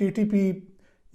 TTP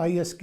ISK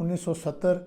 1970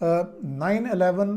9/11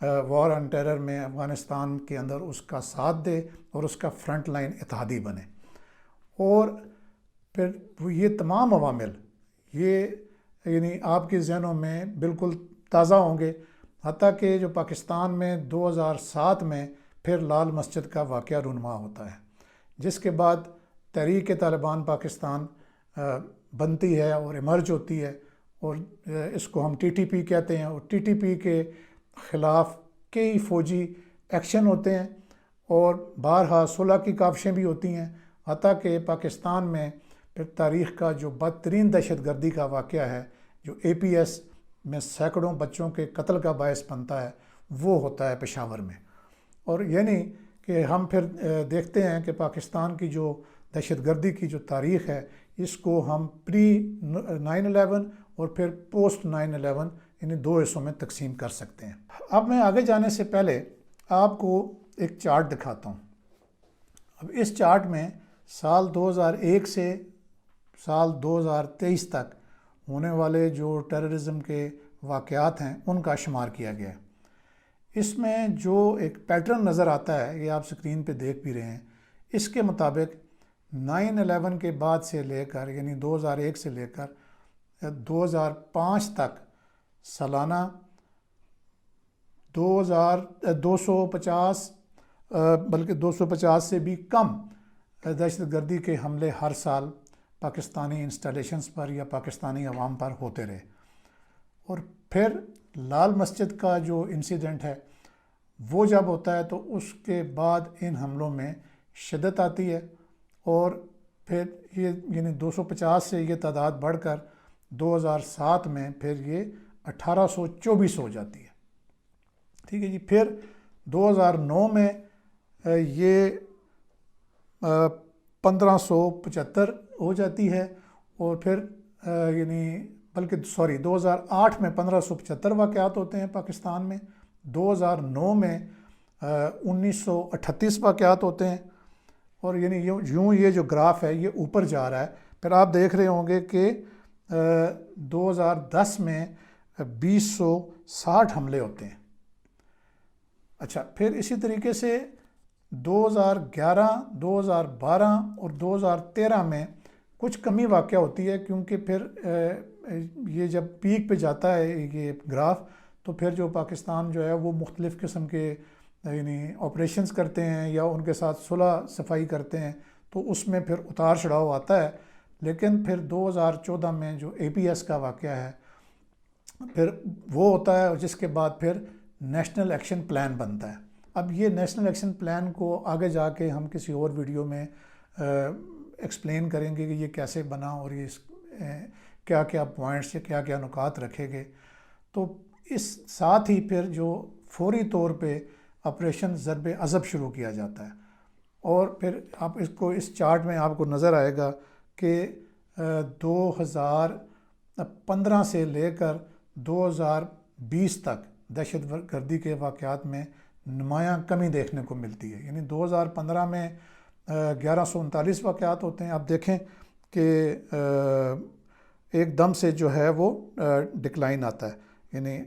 war on terror میں افغانستان کے اندر اس کا ساتھ دے اور اس کا فرنٹ لائن اتحادی بنے. اور پھر یہ تمام عوامل یہ یعنی آپ کے ذہنوں میں بالکل تازہ ہوں گے، حتیٰ کہ جو پاکستان میں 2007 میں پھر لال مسجد کا واقعہ رونما ہوتا ہے، جس کے بعد تحریک طالبان پاکستان بنتی ہے اور ایمرج ہوتی ہے، اور اس کو ہم ٹی ٹی پی کہتے ہیں. اور ٹی ٹی پی کے خلاف کئی فوجی ایکشن ہوتے ہیں اور بارہا صلح کی کاوشیں بھی ہوتی ہیں، حتیٰ کہ پاکستان میں پھر تاریخ کا جو بدترین دہشت گردی کا واقعہ ہے، جو اے پی ایس میں سینکڑوں بچوں کے قتل کا باعث بنتا ہے، وہ ہوتا ہے پشاور میں. اور یعنی کہ ہم پھر دیکھتے ہیں کہ پاکستان کی جو دہشت گردی کی جو تاریخ ہے، اس کو ہم پری 9/11 اور پھر پوسٹ 9/11 یعنی 2 حصوں میں تقسیم کر سکتے ہیں. اب میں آگے جانے سے پہلے آپ کو ایک چارٹ دکھاتا ہوں. اب اس چارٹ میں سال 2001 سے سال 2023 تک ہونے والے جو ٹیررزم کے واقعات ہیں ان کا شمار کیا گیا ہے. اس میں جو ایک پیٹرن نظر آتا ہے، یہ آپ سکرین پہ دیکھ بھی رہے ہیں، اس کے مطابق 9/11 کے بعد سے لے کر یعنی 2001 سے لے کر 2005 تک سالانہ 250 بلکہ 250 سے بھی کم دہشت گردی کے حملے ہر سال پاکستانی انسٹالیشنز پر یا پاکستانی عوام پر ہوتے رہے. اور پھر لال مسجد کا جو انسیڈنٹ ہے وہ جب ہوتا ہے تو اس کے بعد ان حملوں میں شدت آتی ہے، اور پھر یہ یعنی 250 سے یہ تعداد بڑھ کر 2007 میں پھر یہ 1824 ہو جاتی ہے. ٹھیک ہے جی. پھر 2009 میں یہ 1575 ہو جاتی ہے، اور پھر یعنی بلکہ 2008 میں 1575 واقعات ہوتے ہیں پاکستان میں. 2009 میں 1938 واقعات ہوتے ہیں، اور یعنی یوں یہ جو گراف ہے یہ اوپر جا رہا ہے. پھر آپ دیکھ رہے ہوں گے کہ 2010 میں 2060 حملے ہوتے ہیں. اچھا، پھر اسی طریقے سے 2011 2012 اور 2013 میں کچھ کمی واقع ہوتی ہے، کیونکہ پھر یہ جب پیک پہ جاتا ہے یہ گراف تو پھر جو پاکستان جو ہے وہ مختلف قسم کے یعنی آپریشنز کرتے ہیں یا ان کے ساتھ صلح صفائی کرتے ہیں، تو اس میں پھر اتار چڑھاؤ آتا ہے. لیکن پھر 2014 میں جو اے پی ایس کا واقعہ ہے پھر وہ ہوتا ہے، اور جس کے بعد پھر نیشنل ایکشن پلان بنتا ہے. اب یہ نیشنل ایکشن پلان کو آگے جا کے ہم کسی اور ویڈیو میں ایکسپلین کریں گے کہ یہ کیسے بنا اور یہ کیا کیا پوائنٹس یا کیا کیا نکات رکھے گئے. تو اس ساتھ ہی پھر جو فوری طور پہ آپریشن ضرب عضب شروع کیا جاتا ہے. اور پھر آپ اس کو اس چارٹ میں آپ کو نظر آئے گا کہ 2015 سے لے کر 2020 تک دہشت گردی کے واقعات میں نمایاں کمی دیکھنے کو ملتی ہے. یعنی 2015 میں 1139 واقعات ہوتے ہیں. آپ دیکھیں کہ ایک دم سے جو ہے وہ ڈکلائن آتا ہے، یعنی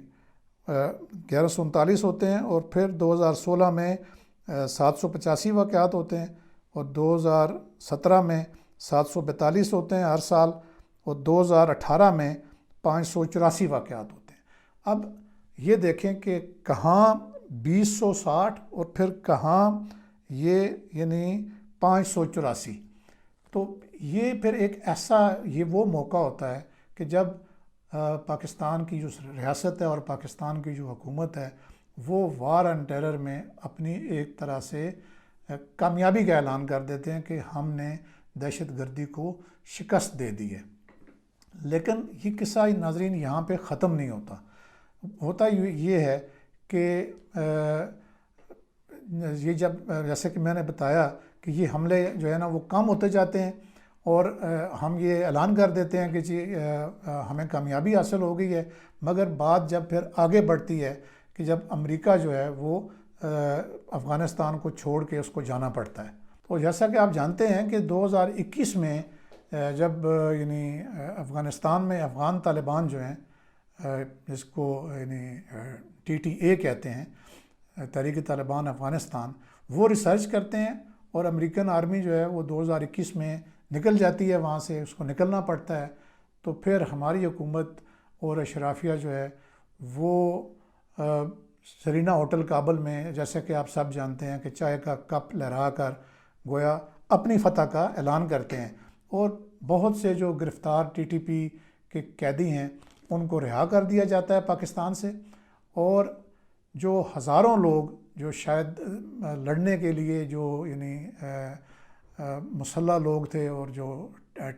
1139 ہوتے ہیں، اور پھر 2016 میں 785 واقعات ہوتے ہیں، اور 2017 میں 742 ہوتے ہیں ہر سال، اور 2018 میں 584 واقعات ہوتے ہیں. اب یہ دیکھیں کہ کہاں 2060 اور پھر کہاں یہ یعنی 584. تو یہ پھر ایک ایسا یہ وہ موقع ہوتا ہے کہ جب پاکستان کی جو ریاست ہے اور پاکستان کی جو حکومت ہے وہ وار آن ٹیرر میں اپنی ایک طرح سے کامیابی کا اعلان کر دیتے ہیں کہ ہم نے دہشت گردی کو شکست دے دی ہے. لیکن یہ قصہ ناظرین یہاں پہ ختم نہیں ہوتا. ہوتا یہ ہے کہ یہ جب جیسے کہ میں نے بتایا کہ یہ حملے جو ہے نا وہ کم ہوتے جاتے ہیں، اور ہم یہ اعلان کر دیتے ہیں کہ جی ہمیں کامیابی حاصل ہو گئی ہے، مگر بات جب پھر آگے بڑھتی ہے کہ جب امریکہ جو ہے وہ افغانستان کو چھوڑ کے اس کو جانا پڑتا ہے. تو جیسا کہ آپ جانتے ہیں کہ 2021 میں جب یعنی افغانستان میں افغان طالبان جو ہیں جس کو یعنی TTA کہتے ہیں، تحریک طالبان افغانستان، وہ ریسرچ کرتے ہیں اور امریکن آرمی جو ہے وہ 2021 میں نکل جاتی ہے وہاں سے، اس کو نکلنا پڑتا ہے، تو پھر ہماری حکومت اور اشرافیہ جو ہے وہ سرینا ہوٹل کابل میں، جیسے کہ آپ سب جانتے ہیں کہ چائے کا کپ لہرا کر گویا اپنی فتح کا اعلان کرتے ہیں، اور بہت سے جو گرفتار ٹی ٹی پی کے قیدی ہیں ان کو رہا کر دیا جاتا ہے پاکستان سے، اور جو ہزاروں لوگ جو شاید لڑنے کے لیے جو یعنی مسلح لوگ تھے اور جو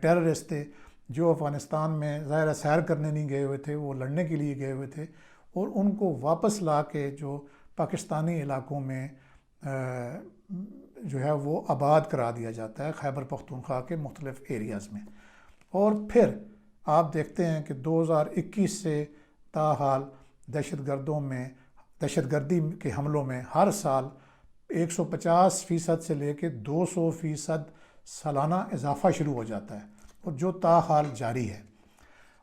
ٹیررسٹ تھے جو افغانستان میں ظاہر سیر کرنے نہیں گئے ہوئے تھے، وہ لڑنے کے لیے گئے ہوئے تھے، اور ان کو واپس لا کے جو پاکستانی علاقوں میں جو ہے وہ آباد کرا دیا جاتا ہے، خیبر پختونخوا کے مختلف ایریاز میں۔ اور پھر آپ دیکھتے ہیں کہ 2021 سے تاحال دہشت گردی کے حملوں میں ہر سال 150% سے لے کے 200% سالانہ اضافہ شروع ہو جاتا ہے، اور جو تاحال جاری ہے۔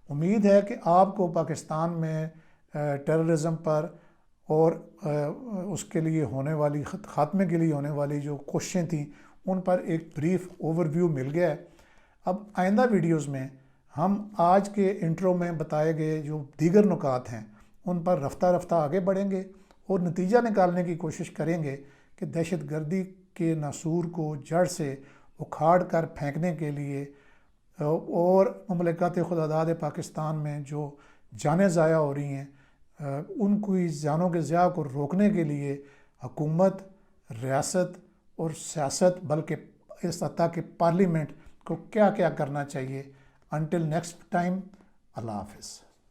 امید ہے کہ آپ کو پاکستان میں ٹیررزم پر اور اس کے لیے ہونے والی خاتمے کے لیے ہونے والی جو کوششیں تھیں ان پر ایک بریف اوور ویو مل گیا ہے۔ اب آئندہ ویڈیوز میں ہم آج کے انٹرو میں بتائے گئے جو دیگر نکات ہیں ان پر رفتہ رفتہ آگے بڑھیں گے اور نتیجہ نکالنے کی کوشش کریں گے کہ دہشت گردی کے ناسور کو جڑ سے اکھاڑ کر پھینکنے کے لیے اور مملکت خداداد پاکستان میں جو جانیں ضائع ہو رہی ہیں ان کی جانوں کے ضیاع کو روکنے کے لیے حکومت، ریاست اور سیاست، بلکہ اس حتیٰ کہ پارلیمنٹ کو کیا کیا کرنا چاہیے۔ انٹل نیکسٹ ٹائم، اللہ حافظ۔